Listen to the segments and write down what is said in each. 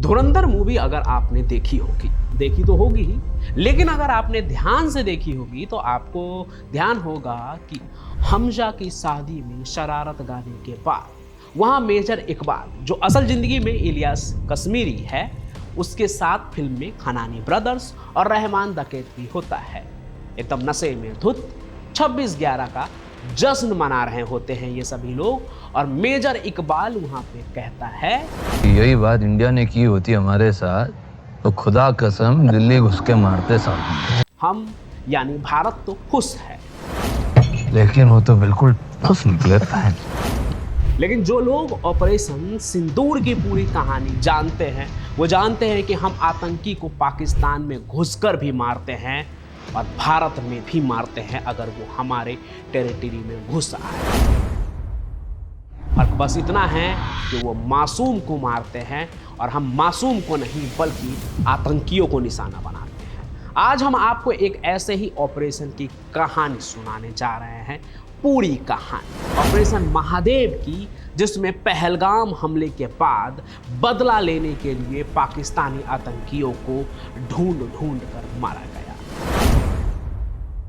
धुरंधर movie अगर आपने देखी तो होगी ही, लेकिन अगर आपने ध्यान से देखी होगी तो आपको ध्यान होगा कि हमजा की शादी में शरारत गाने के बाद वहाँ मेजर इकबाल, जो असल जिंदगी में इलियास कश्मीरी है, उसके साथ फिल्म में खनानी ब्रदर्स और रहमान डकैत भी होता है। एकदम नशे में धुत 26/11 का जश्न मना रहे होते हैं ये सभी लोग, और मेजर इकबाल वहां पे कहता है, यही बात इंडिया ने की होती हमारे साथ तो खुदा कसम दिल्ली घुस के मारते साथ। हम यानी भारत तो खुश है, लेकिन वो तो बिल्कुल खुश निकले था। लेकिन जो लोग ऑपरेशन सिंदूर की पूरी कहानी जानते हैं वो जानते हैं कि हम आतंकी को पाकिस्तान में घुसकर भी मारते हैं और भारत में भी मारते हैं अगर वो हमारे टेरिटरी में घुस आए। और बस इतना है कि वो मासूम को मारते हैं, और हम मासूम को नहीं बल्कि आतंकियों को निशाना बनाते हैं। आज हम आपको एक ऐसे ही ऑपरेशन की कहानी सुनाने जा रहे हैं, पूरी कहानी ऑपरेशन महादेव की, जिसमें पहलगाम हमले के बाद बदला लेने के लिए पाकिस्तानी आतंकियों को ढूंढ ढूंढ कर मारा गया।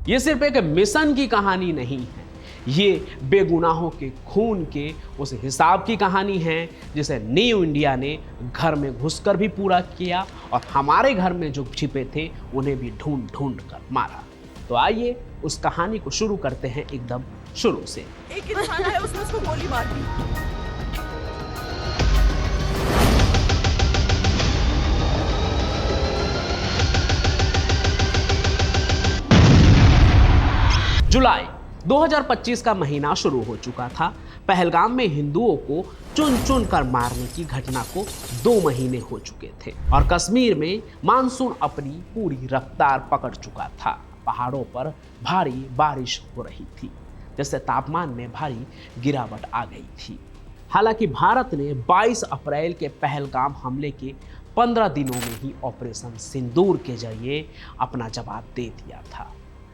ये सिर्फ एक मिशन की कहानी नहीं है, ये बेगुनाहों के खून के उस हिसाब की कहानी है जिसे न्यू इंडिया ने घर में घुसकर भी पूरा किया और हमारे घर में जो छिपे थे उन्हें भी ढूंढ ढूंढ कर मारा। तो आइए उस कहानी को शुरू करते हैं एकदम शुरू से। एक इंसान है, उसने उसको गोली मार दी। जुलाई 2025 का महीना शुरू हो चुका था। पहलगाम में हिंदुओं को चुन चुन कर मारने की घटना को 2 महीने हो चुके थे और कश्मीर में मानसून अपनी पूरी रफ्तार पकड़ चुका था। पहाड़ों पर भारी बारिश हो रही थी, जिससे तापमान में भारी गिरावट आ गई थी। हालांकि भारत ने 22 अप्रैल के पहलगाम हमले के 15 दिनों में ही ऑपरेशन सिंदूर के जरिए अपना जवाब दे दिया था।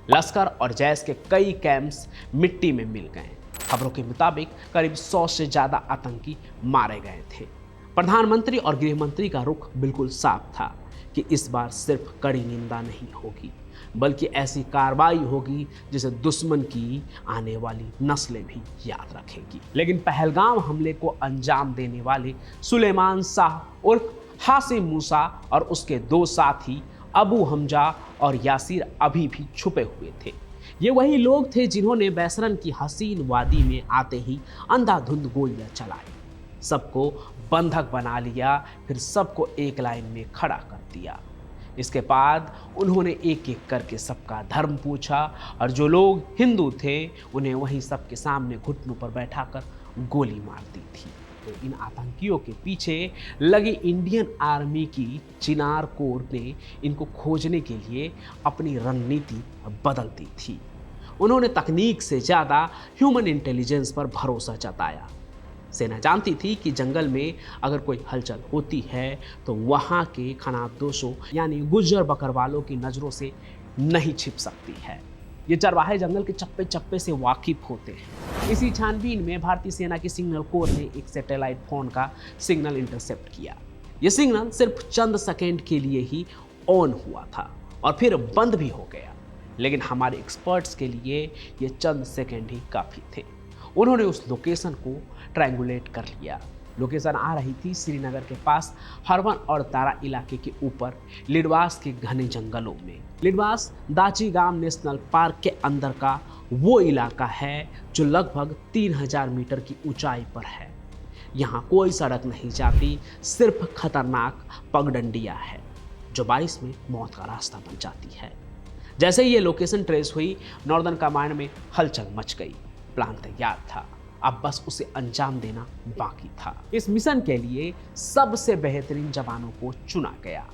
लश्कर और जैश के कई कैंप्स मिट्टी में मिल गए। खबरों के मुताबिक करीब 100 से ज़्यादा आतंकी मारे गए थे। प्रधानमंत्री और गृह मंत्री का रुख बिल्कुल साफ था कि इस बार सिर्फ कड़ी निंदा नहीं होगी, बल्कि ऐसी कार्रवाई होगी जिसे दुश्मन की आने वाली नस्लें भी याद रखेगी। लेकिन पहलगाम हमले को अंजाम देने वाले सुलेमान शाह उर्फ हाशिम मूसा और उसके 2 साथी अबू हमजा और यासिर अभी भी छुपे हुए थे। ये वही लोग थे जिन्होंने बैसरन की हसीन वादी में आते ही अंधाधुंध गोलियां चलाई, सबको बंधक बना लिया, फिर सबको एक लाइन में खड़ा कर दिया। इसके बाद उन्होंने एक एक करके सबका धर्म पूछा और जो लोग हिंदू थे उन्हें वहीं सबके सामने घुटनों पर बैठाकर गोली मार दी थी। तो इन आतंकियों के पीछे लगी इंडियन आर्मी की चिनार कोर ने इनको खोजने के लिए अपनी रणनीति बदल दी थी। उन्होंने तकनीक से ज़्यादा ह्यूमन इंटेलिजेंस पर भरोसा जताया। सेना जानती थी कि जंगल में अगर कोई हलचल होती है तो वहाँ के खनाबदोशों यानी गुज्जर बकरवालों की नज़रों से नहीं छिप सकती है। ये चरवाहे जंगल के चप्पे चप्पे से वाकिफ होते हैं। इसी छानबीन में भारतीय सेना की सिग्नल कोर ने एक सैटेलाइट फोन का सिग्नल इंटरसेप्ट किया। ये सिग्नल सिर्फ चंद सेकेंड के लिए ही ऑन हुआ था और फिर बंद भी हो गया, लेकिन हमारे एक्सपर्ट्स के लिए ये चंद सेकेंड ही काफ़ी थे। उन्होंने उस लोकेशन को ट्रायंगुलेट कर लिया। लोकेशन आ रही थी श्रीनगर के पास हरवन और तारा इलाके के ऊपर लिडवास के घने जंगलों में। लिडवास दाचीगाम नेशनल पार्क के अंदर का वो इलाका है जो लगभग 3000 मीटर की ऊंचाई पर है। यहाँ कोई सड़क नहीं जाती, सिर्फ खतरनाक पगडंडियाँ है जो बारिश में मौत का रास्ता बन जाती है। जैसे ही ये लोकेशन ट्रेस हुई, नॉर्दर्न कमांड में हलचल मच गई। प्लान तैयार था, अब बस उसे अंजाम देना बाकी था। इस मिशन के लिए सबसे बेहतरीन जवानों को चुना गया।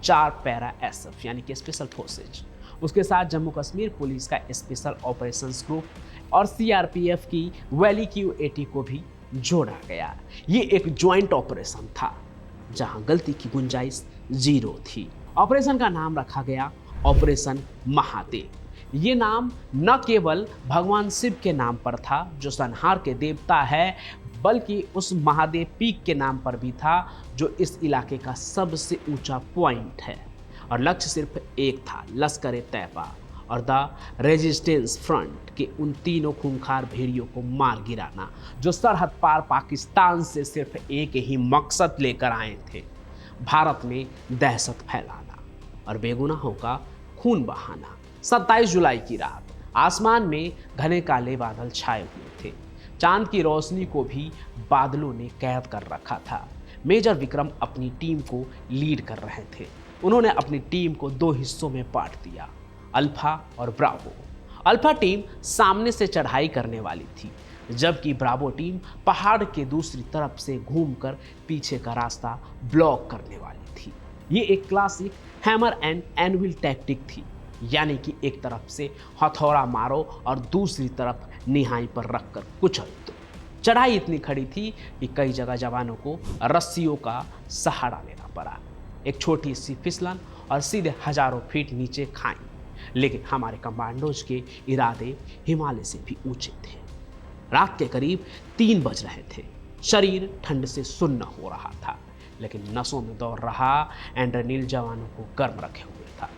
4 पैरा एसएफ यानी कि स्पेशल फोर्सेज, उसके साथ जम्मू कश्मीर पुलिस का स्पेशल ऑपरेशंस ग्रुप और सीआरपीएफ की वैली QAT को भी जोड़ा गया। ये एक ज्वाइंट ऑपरेशन था जहां गलती की गुंजाइश 0 थी। ऑपरेशन का नाम रखा गया ऑपरेशन महादेव। ये नाम न केवल भगवान शिव के नाम पर था जो संहार के देवता है, बल्कि उस महादेव पीक के नाम पर भी था, जो इस इलाके का सबसे ऊंचा पॉइंट है। और लक्ष्य सिर्फ एक था, लश्कर तैयबा और द रेजिस्टेंस फ्रंट के उन तीनों खूंखार भेड़ियों को मार गिराना, जो सरहद पार पाकिस्तान से सिर्फ एक ही मकसद लेकर आए थे, भारत में दहशत फैलाना और बेगुनाहों का खून बहाना। 27 जुलाई की रात आसमान में घने काले बादल छाए हुए थे। चांद की रोशनी को भी बादलों ने कैद कर रखा था। मेजर विक्रम अपनी टीम को लीड कर रहे थे। उन्होंने अपनी टीम को 2 हिस्सों में बांट दिया, अल्फा और ब्रावो। अल्फा टीम सामने से चढ़ाई करने वाली थी, जबकि ब्रावो टीम पहाड़ के दूसरी तरफ से घूमकर पीछे का रास्ता ब्लॉक करने वाली थी। ये एक classic hammer and anvil tactic थी, यानी कि एक तरफ से हथौड़ा मारो और दूसरी तरफ निहाई पर रखकर कुचल दो। चढ़ाई इतनी खड़ी थी कि कई जगह जवानों को रस्सियों का सहारा लेना पड़ा। एक छोटी सी फिसलन और सीधे हजारों फीट नीचे खाई। लेकिन हमारे कमांडोज के इरादे हिमालय से भी ऊंचे थे। रात के करीब 3 बज रहे थे। शरीर ठंड से सुन्न हो रहा था, लेकिन नसों में दौड़ रहा एड्रेनलिन जवानों को गर्म रखे हुए था।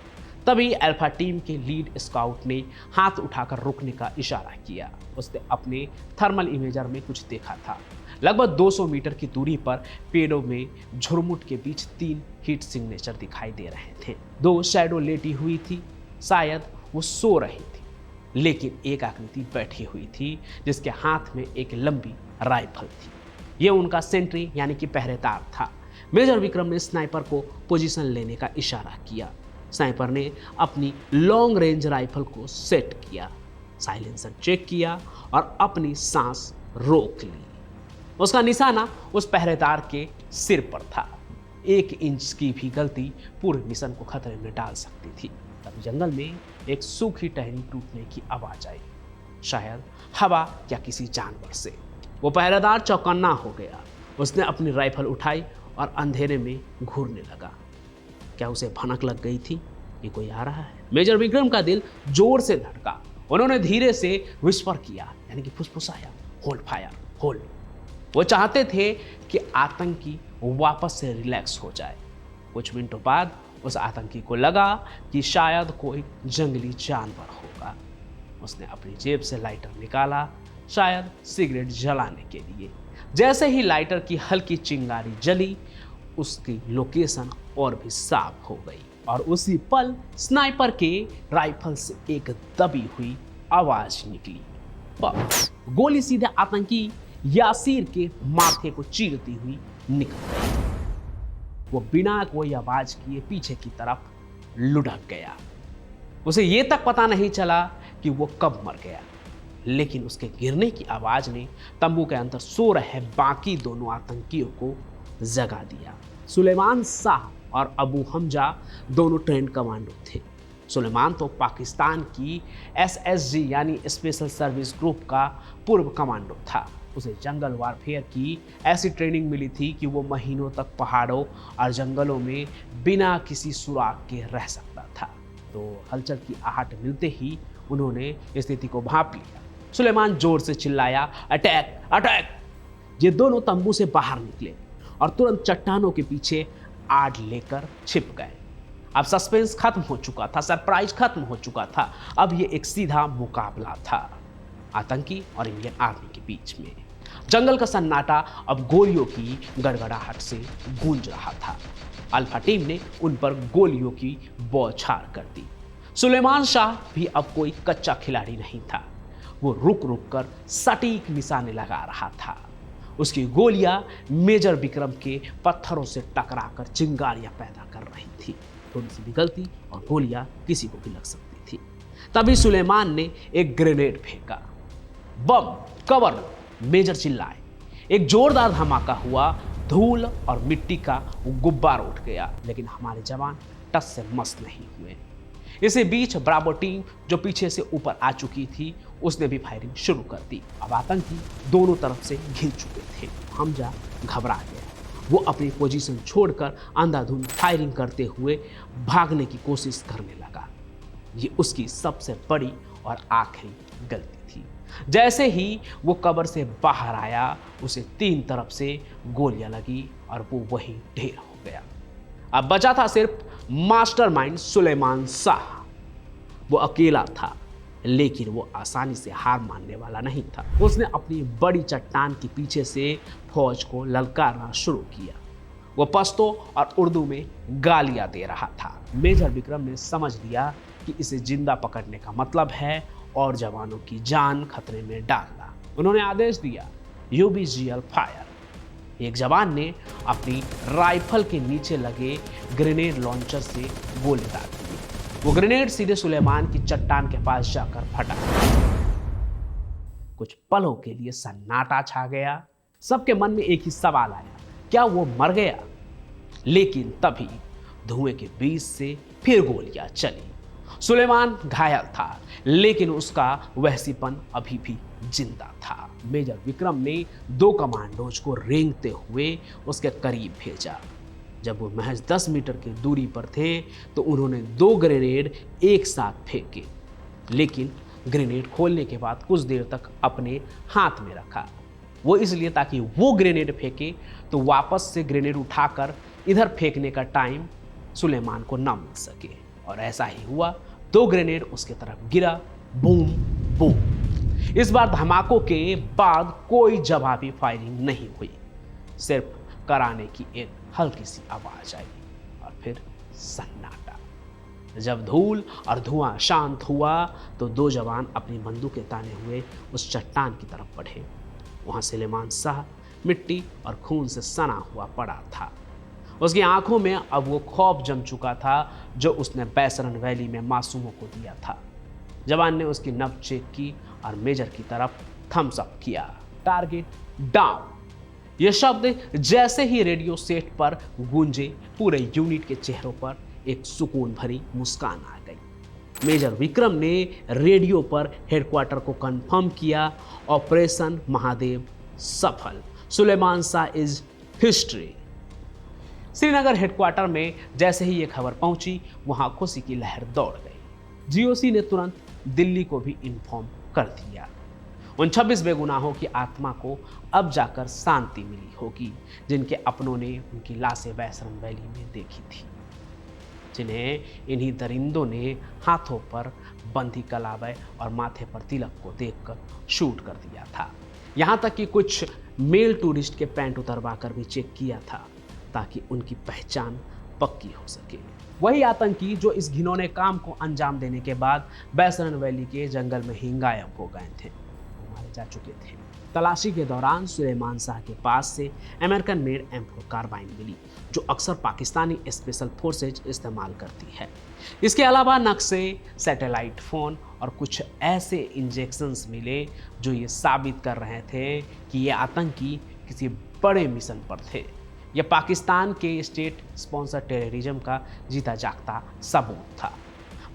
तभी अल्फा टीम के लीड स्काउट ने हाथ उठाकर रुकने का इशारा किया। उसने अपने थर्मल इमेजर में कुछ देखा था। लगभग 200 मीटर की दूरी पर पेड़ों में झुरमुट के बीच 3 हीट सिग्नेचर दिखाई दे रहे थे। 2 शैडो लेटी हुई थी, शायद वो सो रही थी। लेकिन एक आकृति बैठी हुई थी, जिसके हाथ में एक लंबी राइफल थी। ये उनका सेंट्री यानी कि पहरेदार था। मेजर विक्रम ने स्नाइपर को पोजीशन लेने का इशारा किया। स्नाइपर ने अपनी लॉन्ग रेंज राइफल को सेट किया, साइलेंसर चेक किया और अपनी सांस रोक ली। उसका निशाना उस पहरेदार के सिर पर था। 1 इंच की भी गलती पूरे मिशन को खतरे में डाल सकती थी। तब जंगल में एक सूखी टहनी टूटने की आवाज आई, शायद हवा या किसी जानवर से। वो पहरेदार चौकन्ना हो गया। उसने अपनी राइफल उठाई और अंधेरे में घूरने लगा। क्या उसे भनक लग गई थी कि कोई आ रहा है? मेजर विक्रम का दिल जोर से धड़का। उन्होंने धीरे से विस्पर किया, यानी कि फुसफुसाया, होल्ड फायर, होल्ड। वो चाहते थे कि आतंकी वापस से रिलैक्स हो जाए। कुछ मिनटों बाद उस आतंकी को लगा कि शायद कोई जंगली जानवर होगा। उसने अपनी जेब से लाइटर निकाला, शायद सिगरेट जलाने के लिए। जैसे ही लाइटर की हल्की चिंगारी जली, उसकी लोकेशन और भी साफ हो गई और उसी पल स्नाइपर के राइफल से एक दबी हुई आवाज निकली। गोली सीधे आतंकी यासीर के माथे को चीरती हुई निकल गई। वो बिना कोई आवाज किए पीछे की तरफ लुढ़क गया। उसे ये तक पता नहीं चला कि वो कब मर गया, लेकिन उसके गिरने की आवाज ने तंबू के अंदर सो रहे बाकी दोनों आतंकियों को जगा दिया। सुलेमान शाह और अबू हमजा दोनों ट्रेंड कमांडो थे। सुलेमान तो पाकिस्तान की SSG यानी स्पेशल सर्विस ग्रुप का पूर्व कमांडो था। उसे जंगल वारफेयर की ऐसी ट्रेनिंग मिली थी कि वो महीनों तक पहाड़ों और जंगलों में बिना किसी सुराग के रह सकता था। तो हलचल की आहट मिलते ही उन्होंने स्थिति को भांप लिया। सुलेमान जोर से चिल्लाया, अटैक अटैक। ये दोनों तंबू से बाहर निकले और तुरंत चट्टानों के पीछे आड़ लेकर छिप गए। अब सस्पेंस खत्म हो चुका था, सरप्राइज खत्म हो चुका था। अब ये एक सीधा मुकाबला था आतंकी और इंडियन आर्मी के बीच में। जंगल का सन्नाटा अब गोलियों की गड़गड़ाहट से गूंज रहा था। अल्फा टीम ने उन पर गोलियों की बौछार कर दी। सुलेमान शाह भी अब कोई कच्चा खिलाड़ी नहीं था। वो रुक रुक कर सटीक निशाने लगा रहा था। उसकी गोलियां मेजर विक्रम के पत्थरों से टकराकर चिंगारियां पैदा कर रही थी। थोड़ी सी भी गलती और गोलियां किसी को भी लग सकती थी। तभी सुलेमान ने एक ग्रेनेड फेंका। बम, कवर लो, मेजर चिल्लाए। एक जोरदार धमाका हुआ। धूल और मिट्टी का गुब्बार उठ गया, लेकिन हमारे जवान टस से मस नहीं हुए। इसी बीच ब्रावो टीम जो पीछे से ऊपर आ चुकी थी, उसने भी फायरिंग शुरू कर दी। अब आतंकी दोनों तरफ से घिर चुके थे। हमजा घबरा गया। वो अपनी पोजीशन छोड़कर अंधाधुंध फायरिंग करते हुए भागने की कोशिश करने लगा। ये उसकी सबसे बड़ी और आखिरी गलती थी। जैसे ही वो कब्र से बाहर आया उसे 3 तरफ से गोलियां लगी और वो वहीं ढेर हो गया। अब बचा था सिर्फ मास्टरमाइंड सुलेमान शाह। वो अकेला था, लेकिन वो आसानी से हार मानने वाला नहीं था। उसने अपनी बड़ी चट्टान के पीछे से फौज को ललकारना शुरू किया। वो पश्तो और उर्दू में गालियां दे रहा था। मेजर विक्रम ने समझ लिया कि इसे जिंदा पकड़ने का मतलब है और जवानों की जान खतरे में डालना। उन्होंने आदेश दिया, यूबीजीएल फायर। एक जवान ने अपनी राइफल के नीचे लगे ग्रेनेड लॉन्चर से गोली दाग दी। वो ग्रेनेड सीधे सुलेमान की चट्टान के पास जाकर फटा। कुछ पलों के लिए सन्नाटा छा गया। सबके मन में एक ही सवाल आया, क्या वो मर गया? लेकिन तभी धुएं के बीच से फिर गोलियां चली। सुलेमान घायल था, लेकिन उसका वहसीपन अभी भी जिंदा था। मेजर विक्रम ने 2 कमांडोज को रेंगते हुए उसके करीब भेजा। जब वो महज 10 मीटर की दूरी पर थे तो उन्होंने 2 ग्रेनेड एक साथ फेंके, लेकिन ग्रेनेड खोलने के बाद कुछ देर तक अपने हाथ में रखा। वो इसलिए ताकि वो ग्रेनेड फेंके तो वापस से ग्रेनेड उठाकर इधर फेंकने का टाइम सुलेमान को न मिल सके। और ऐसा ही हुआ। 2 ग्रेनेड उसके तरफ गिरा, बूम बूम। इस बार धमाकों के बाद कोई जवाबी फायरिंग नहीं हुई, सिर्फ कराने की एक हल्की सी आवाज आई और फिर सन्नाटा। जब धूल और धुआं शांत हुआ तो 2 जवान अपनी बंदूकें ताने हुए उस चट्टान की तरफ बढ़े। वहां सुलेमान शाह मिट्टी और खून से सना हुआ पड़ा था। उसकी आंखों में अब वो खौफ जम चुका था जो उसने बैसरन वैली में मासूमों को दिया था। जवान ने उसकी नब्ज चेक की और मेजर की तरफ थम्स अप किया। Target down. यह शब्द जैसे ही रेडियो सेट पर गूंजे, पूरे यूनिट के चेहरों पर एक सुकून भरी मुस्कान आ गई। मेजर विक्रम ने रेडियो पर हेडक्वार्टर को कंफर्म किया, ऑपरेशन महादेव सफल, Suleman Shah is history. Srinagar headquarter में जैसे ही ये खबर पहुंची, वहां खुशी की लहर दौड़ गई। जीओसी ने तुरंत दिल्ली को भी इन्फॉर्म कर दिया। उन 26 बेगुनाहों की आत्मा को अब जाकर शांति मिली होगी, जिनके अपनों ने उनकी लाशें बैसरन वैली में देखी थी, जिन्हें इन्हीं दरिंदों ने हाथों पर बंधी कलावे और माथे पर तिलक को देखकर शूट कर दिया था। यहाँ तक कि कुछ मेल टूरिस्ट के पैंट उतरवा कर भी चेक किया था ताकि उनकी पहचान पक्की हो सके। वही आतंकी जो इस घिनौने काम को अंजाम देने के बाद बैसरन वैली के जंगल में ही गायब हो गए थे, मारे जा चुके थे। तलाशी के दौरान सुलेमान शाह के पास से अमेरिकन मेड M4 कार्बाइन मिली, जो अक्सर पाकिस्तानी स्पेशल फोर्सेज इस्तेमाल करती है। इसके अलावा नक्शे, सैटेलाइट फ़ोन और कुछ ऐसे इंजेक्शंस मिले जो ये साबित कर रहे थे कि ये आतंकी किसी बड़े मिशन पर थे। यह पाकिस्तान के स्टेट स्पॉन्सर टेररिज्म का जीता जागता सबूत था।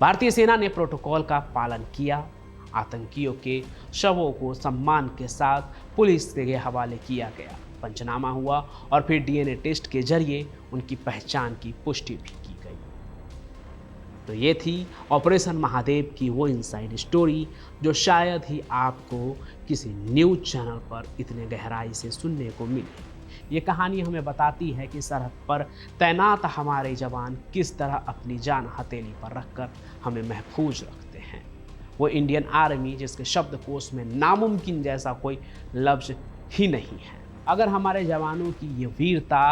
भारतीय सेना ने प्रोटोकॉल का पालन किया। आतंकियों के शवों को सम्मान के साथ पुलिस के हवाले किया गया, पंचनामा हुआ और फिर डीएनए टेस्ट के जरिए उनकी पहचान की पुष्टि भी की गई। तो ये थी ऑपरेशन महादेव की वो इनसाइड स्टोरी जो शायद ही आपको किसी न्यूज़ चैनल पर इतने गहराई से सुनने को मिली। ये कहानी हमें बताती है कि सरहद पर तैनात हमारे जवान किस तरह अपनी जान हथेली पर रखकर हमें महफूज रखते हैं। वो इंडियन आर्मी जिसके शब्दकोश में नामुमकिन जैसा कोई लफ्ज़ ही नहीं है। अगर हमारे जवानों की ये वीरता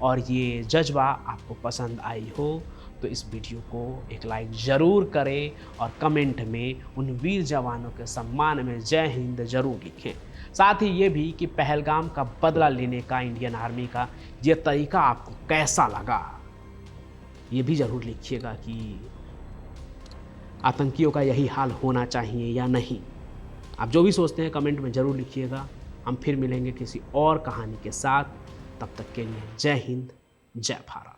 और ये जज्बा आपको पसंद आई हो तो इस वीडियो को एक लाइक ज़रूर करें और कमेंट में उन वीर जवानों के सम्मान में जय हिंद ज़रूर लिखें। साथ ही ये भी कि पहलगाम का बदला लेने का इंडियन आर्मी का ये तरीका आपको कैसा लगा, ये भी ज़रूर लिखिएगा कि आतंकियों का यही हाल होना चाहिए या नहीं। आप जो भी सोचते हैं कमेंट में ज़रूर लिखिएगा। हम फिर मिलेंगे किसी और कहानी के साथ। तब तक के लिए जय हिंद, जय भारत।